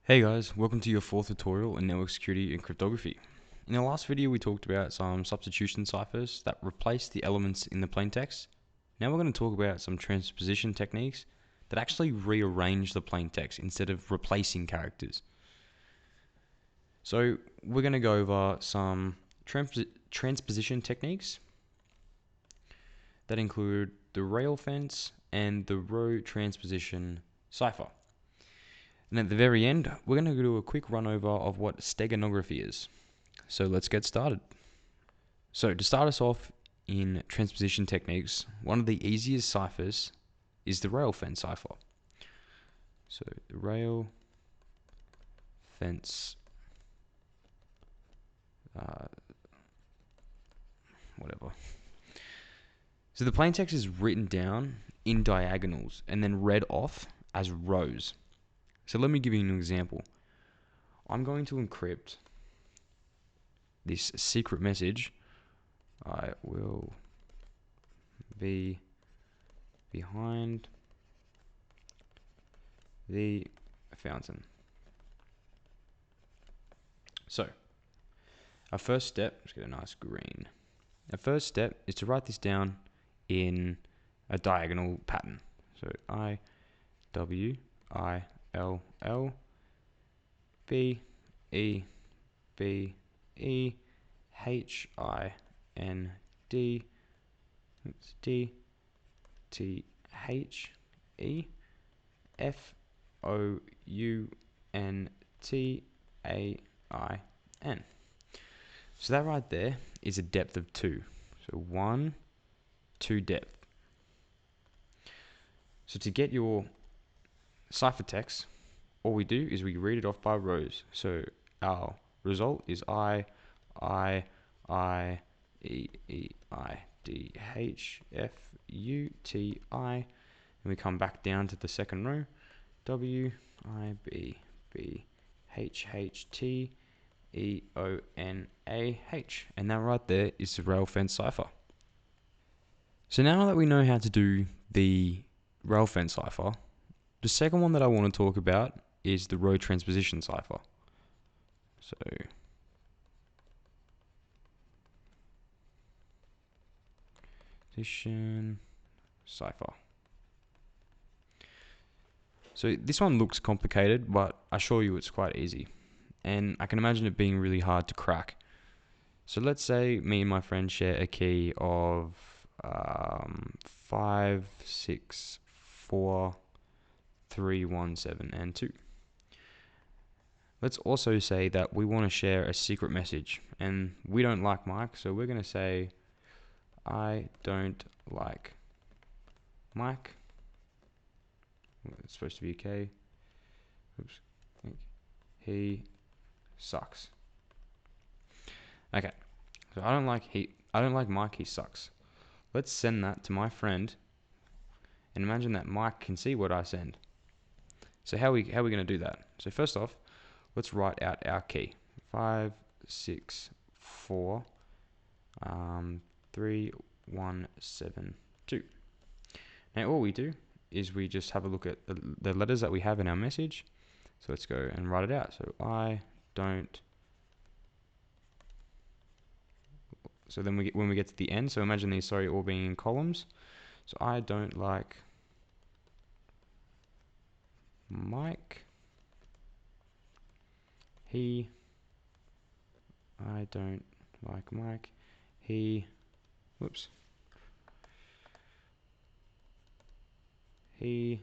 Hey guys, welcome to your fourth tutorial in network security and cryptography. In the last video we talked about some substitution ciphers that replace the elements in the plaintext. Now we're going to talk about some transposition techniques that actually rearrange the plaintext instead of replacing characters. So we're going to go over some transposition techniques that include the Rail Fence and the Row Transposition Cipher. And at the very end, we're going to do a quick run over of what steganography is. So let's get started. So to start us off in transposition techniques, one of the easiest ciphers is the Rail Fence Cipher. So the Rail Fence whatever. So the plaintext is written down in diagonals and then read off as rows. So let me give you an example. I'm going to encrypt this secret message. I will be behind the fountain. So our first step, let's get a nice green. Our first step is to write this down in a diagonal pattern. So I, W, I, L, L, B, E, B, E, H, I, N, D, D, T, H, E, F, O, U, N, T, A, I, N. So that right there is a depth of 2. So 1, 2 depth. So to get your ciphertext, all we do is we read it off by rows. So our result is I, E, E, I, D, H, F, U, T, I. And we come back down to the second row. W, I, B, B, H, H, T, E, O, N, A, H. And that right there is the Rail Fence Cipher. So now that we know how to do the Rail Fence Cipher, the second one that I want to talk about is the Row Transposition Cipher. So Transposition Cipher. So this one looks complicated, but I assure you it's quite easy. And I can imagine it being really hard to crack. So let's say me and my friend share a key of 5, 6, 4, 3, 1, 7, and 2. Let's also say that we want to share a secret message, and we don't like Mike, so we're going to say, I don't like Mike. It's supposed to be a K. Oops. He sucks. Okay. So I don't like Mike, he sucks. Let's send that to my friend and imagine that Mike can see what I send. So how are we going to do that? So first off, let's write out our key. 5, 6, 4, 3, 1, 7, 2. Now all we do is we just have a look at the letters that we have in our message. So let's go and write it out. So I don't. So then when we get to the end, so imagine these, all being in columns. So I don't like Mike. I don't like Mike. Whoops. I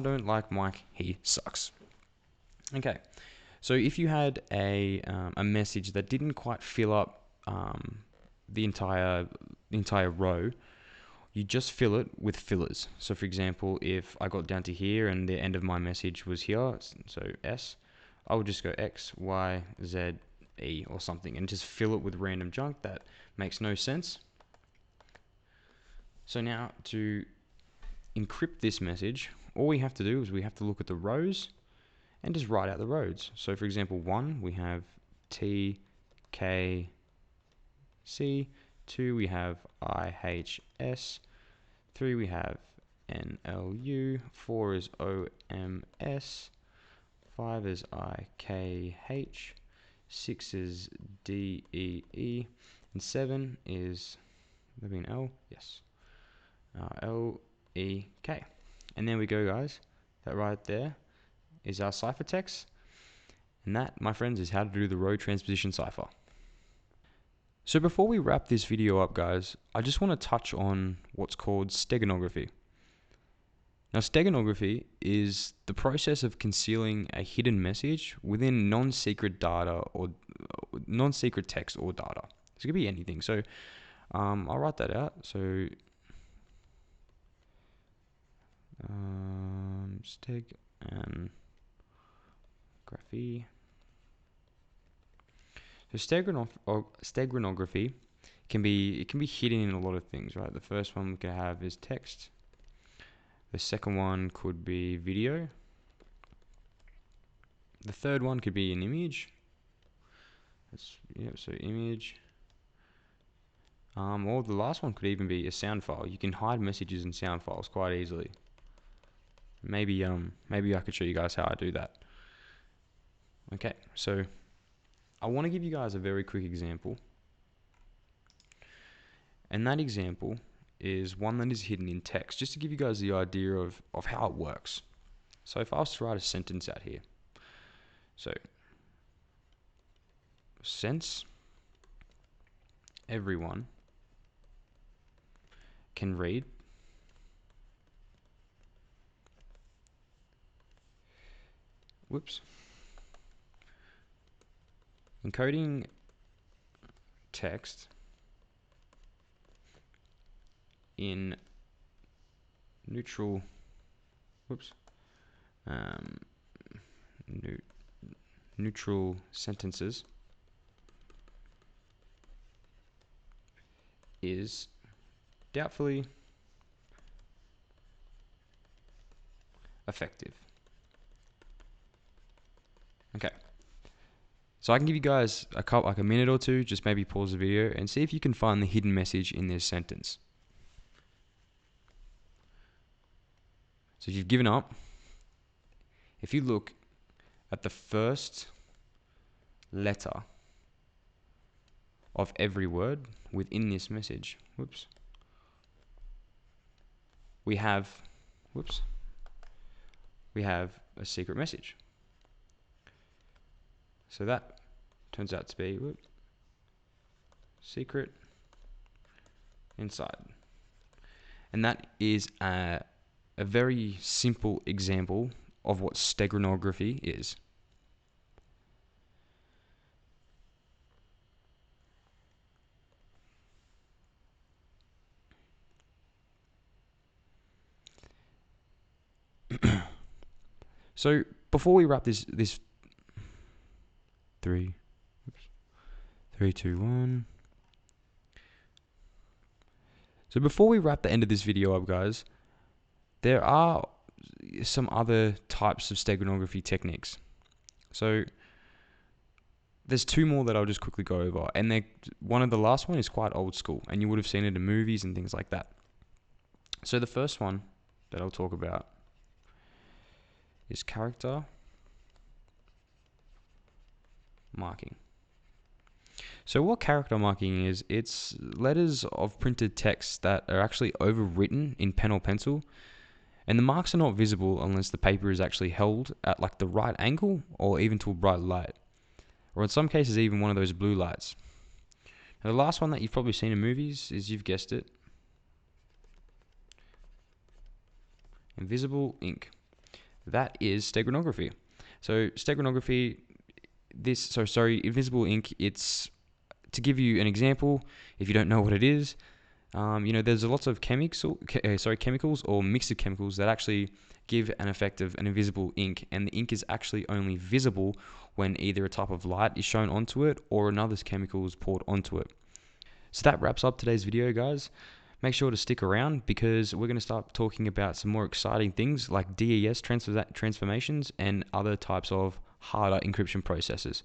don't like Mike, he sucks. Okay, so if you had a message that didn't quite fill up the entire row, you just fill it with fillers. So for example, if I got down to here and the end of my message was here, so S, I would just go X, Y, Z, E or something and just fill it with random junk that makes no sense. So now to encrypt this message, all we have to do is we have to look at the rows and just write out the rows. So for example, 1 we have T, K, C, 2 we have I, H, S, 3 we have INLU, 4 is OMS, 5 is IKH, 6 is DEE, and 7 is, maybe an L, yes, LEK. And there we go, guys. That right there is our ciphertext. And that, my friends, is how to do the row transposition cipher. So before we wrap this video up, guys, I just want to touch on what's called steganography. Now, steganography is the process of concealing a hidden message within non-secret data or non-secret text or data. This could be anything. So I'll write that out. So steganography. So steganography can be hidden in a lot of things, right? The first one we can have is text. The second one could be video. The third one could be an image. So image. Or the last one could even be a sound file. You can hide messages in sound files quite easily. Maybe I could show you guys how I do that. Okay, so I want to give you guys a very quick example. And that example is one that is hidden in text, just to give you guys the idea of how it works. So if I was to write a sentence out here. So, since everyone can read encoding text in neutral neutral sentences is doubtfully effective. Okay. So I can give you guys a minute or two, just maybe pause the video and see if you can find the hidden message in this sentence. So if you've given up, if you look at the first letter of every word within this message, we have a secret message. So that turns out to be secret inside. And that is a very simple example of what steganography is. So before we wrap this 3, 2, 1. So before we wrap the end of this video up, guys, there are some other types of steganography techniques. So there's 2 more that I'll just quickly go over, and one of the last one is quite old school, and you would have seen it in movies and things like that. So the first one that I'll talk about is character marking. So what character marking is, it's letters of printed text that are actually overwritten in pen or pencil, and the marks are not visible unless the paper is actually held at like the right angle or even to a bright light, or in some cases even one of those blue lights. Now the last one that you've probably seen in movies is, you've guessed it, invisible ink. That is steganography. So steganography, invisible ink, it's, to give you an example, if you don't know what it is, there's lots of chemicals or mix of chemicals that actually give an effect of an invisible ink, and the ink is actually only visible when either a type of light is shown onto it or another chemical is poured onto it. So that wraps up today's video, guys. Make sure to stick around, because we're going to start talking about some more exciting things like DES transformations and other types of harder encryption processes.